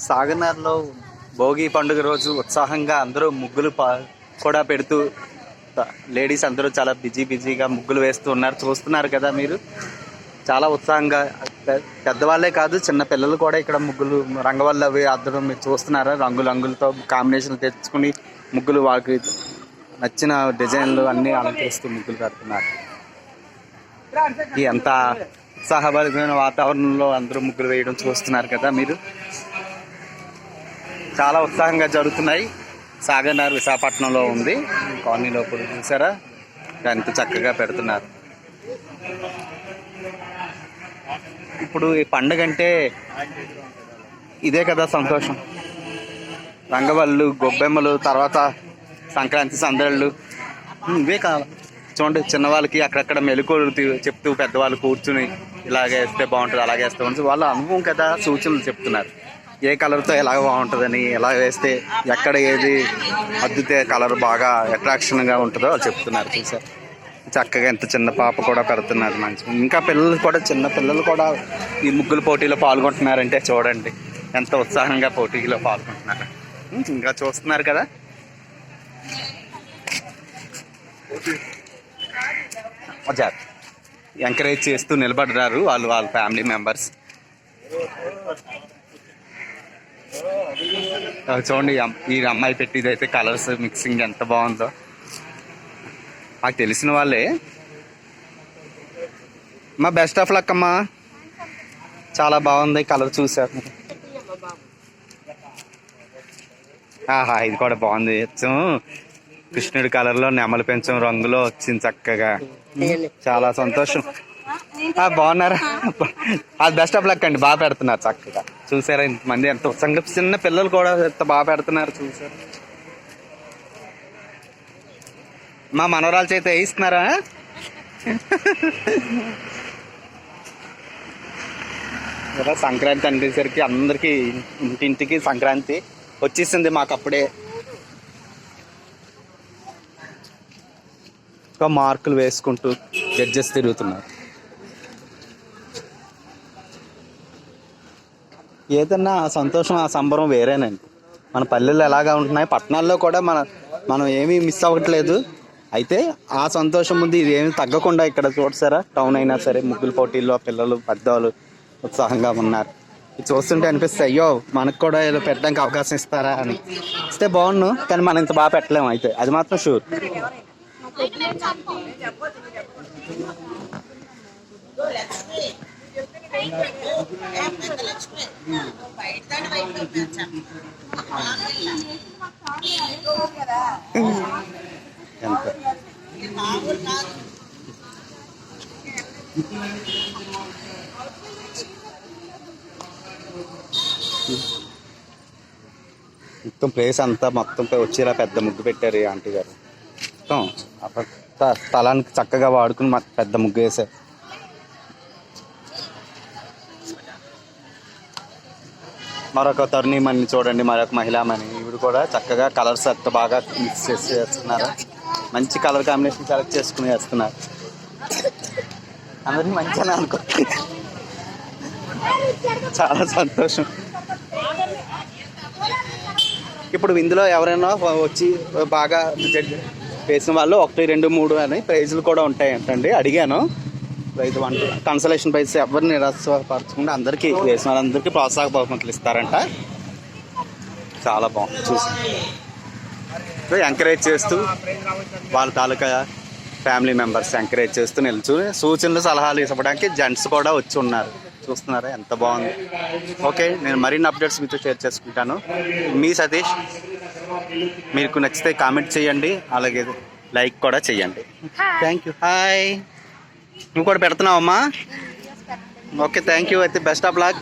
సాగర్లో భోగి పండుగ రోజు ఉత్సాహంగా అందరూ ముగ్గులు కూడా పెడుతూ లేడీస్ అందరూ చాలా బిజీగా ముగ్గులు వేస్తూ ఉన్నారు. చూస్తున్నారు కదా మీరు, చాలా ఉత్సాహంగా. పెద్దవాళ్ళే కాదు, చిన్న పిల్లలు కూడా ఇక్కడ ముగ్గులు రంగవల్లి అవి అద్దడం మీరు చూస్తున్నారా. రంగులతో కాంబినేషన్లు తెచ్చుకుని ముగ్గులు వాళ్ళకి నచ్చిన డిజైన్లు అన్నీ అలంకరిస్తూ ముగ్గులు పెడుతున్నారు. ఎంత ఉత్సాహభరితమైన వాతావరణంలో అందరూ ముగ్గులు వేయడం చూస్తున్నారు కదా మీరు. చాలా ఉత్సాహంగా జరుగుతున్నాయి. సాగర్ విశాఖపట్నంలో ఉంది కాలనీలో. ఇప్పుడు చూసారా ఎంత చక్కగా పెడుతున్నారు. ఇప్పుడు ఈ పండుగ అంటే ఇదే కదా సంతోషం. రంగవల్లు, గొబ్బెమ్మలు, తర్వాత సంక్రాంతి సందళ్ళు ఇవే కాదు. చూడండి, చిన్నవాళ్ళకి అక్కడక్కడ మెలకువలు చెప్తూ పెద్దవాళ్ళు కూర్చుని ఇలాగే వేస్తే బాగుంటుంది, అలాగే వేస్తే బాగుంటుంది. వాళ్ళ అనుభవం కదా సూచనలు చెప్తున్నారు. ఏ కలర్తో ఎలా బాగుంటుందని, ఎలా వేస్తే ఎక్కడ ఏది అద్దితే కలర్ బాగా అట్రాక్షన్గా ఉంటుందో వాళ్ళు చెప్తున్నారు. చూసారు చక్కగా ఎంత చిన్న పాప కూడా పెడుతున్నారు. మంచి ఇంకా పిల్లలు కూడా, చిన్న పిల్లలు కూడా ఈ ముగ్గుల పోటీలో పాల్గొంటున్నారంటే చూడండి ఎంత ఉత్సాహంగా పోటీలో పాల్గొంటున్నారు. ఇంకా చూస్తున్నారు కదా. ఎంకరేజ్ చేస్తూ నిలబడ్డారు వాళ్ళ ఫ్యామిలీ మెంబర్స్. చూడండి ఈ అమ్మాయి పెట్టిది అయితే కలర్స్ మిక్సింగ్ ఎంత బాగుందో. నాకు తెలిసిన వాళ్ళే. మా బెస్ట్ ఆఫ్ లక్ అమ్మా, చాలా బాగుంది కలర్ చూసారు. ఆహా, ఇది కూడా బాగుంది. కృష్ణుడి కలర్లో నెమలి పెంచం రంగులో వచ్చింది చక్కగా. చాలా సంతోషం. బాగున్నారా? అది బెస్ట్ ఆఫ్ లక్ అండి. బాగా పెడుతున్నారు చక్కగా. చూసారా ఇంతమంది ఎంత ఉత్సాహంగా, చిన్న పిల్లలు కూడా ఎంత బాగా పెడుతున్నారు చూసారు. మా మనవరాల చేత వేయిస్తున్నారా? సంక్రాంతి అనేసరికి అందరికి ఇంటింటికి సంక్రాంతి వచ్చేసింది మాకు అప్పుడే. మార్కులు వేసుకుంటూ జడ్జెస్ తిరుగుతున్నారు. ఏదన్నా సంతోషం, ఆ సంబరం వేరేనండి. మన పల్లెల్లో ఎలాగా ఉంటున్నాయి, పట్టణాల్లో కూడా మనం ఏమీ మిస్ అవ్వట్లేదు. అయితే ఆ సంతోషం ముందు ఇది ఏమి తగ్గకుండా ఇక్కడ చూడసారా, టౌన్ అయినా సరే ముగ్గుల పోటీల్లో పిల్లలు పెద్దవాళ్ళు ఉత్సాహంగా ఉన్నారు. ఇది చూస్తుంటే అనిపిస్తే అయ్యో మనకు కూడా ఏదో పెట్టడానికి అవకాశం ఇస్తారా అని. ఇస్తే బాగుండు, కానీ మనం ఇంత బాగా పెట్టలేము. అయితే అది మాత్రం షూర్. మొత్తం ప్లేస్ అంతా మొత్తం వచ్చేలా పెద్ద ముగ్గు పెట్టారు ఆంటీ గారు. మొత్తం స్థలానికి చక్కగా వాడుకుని పెద్ద ముగ్గు వేశారు. మరొక తరుణీమణి చూడండి, మరొక మహిళామణి. ఇవి కూడా చక్కగా కలర్స్ అంత బాగా మిక్స్ చేసి వేస్తున్నారు. మంచి కలర్ కాంబినేషన్ సెలెక్ట్ చేసుకుని వేస్తున్నారు. అందరినీ మంచిగానే అనుకో. చాలా సంతోషం. ఇప్పుడు ఇందులో ఎవరైనా వచ్చి బాగా వేసిన వాళ్ళు 1, 2, 3 అని ప్రైజులు కూడా ఉంటాయంటండి. అడిగాను. Prize 1 consolation prize. ఎవరిని నిరాశపరచకుండా అందరికీ వేసిన వాళ్ళందరికీ ప్రోత్సాహ బహుమతులు ఇస్తారంట. చాలా బాగుంది చూసి. ఎంకరేజ్ చేస్తూ వాళ్ళ తాలూకా ఫ్యామిలీ మెంబర్స్ ఎంకరేజ్ చేస్తూ నిలుచు సూచనలు సలహాలు ఇవ్వడానికి జెంట్స్ కూడా వచ్చి ఉన్నారు. చూస్తున్నారా ఎంత బాగుంది. ఓకే, నేను మరిన్ని అప్డేట్స్ మీతో షేర్ చేసుకుంటాను. మీ సతీష్. మీకు నచ్చితే కామెంట్ చేయండి, అలాగే లైక్ కూడా చేయండి. Thank you. హాయ్. నువ్వు కూడా పెడుతున్నావమ్మా? Okay, thank you. అయితే బెస్ట్ ఆఫ్ లక్.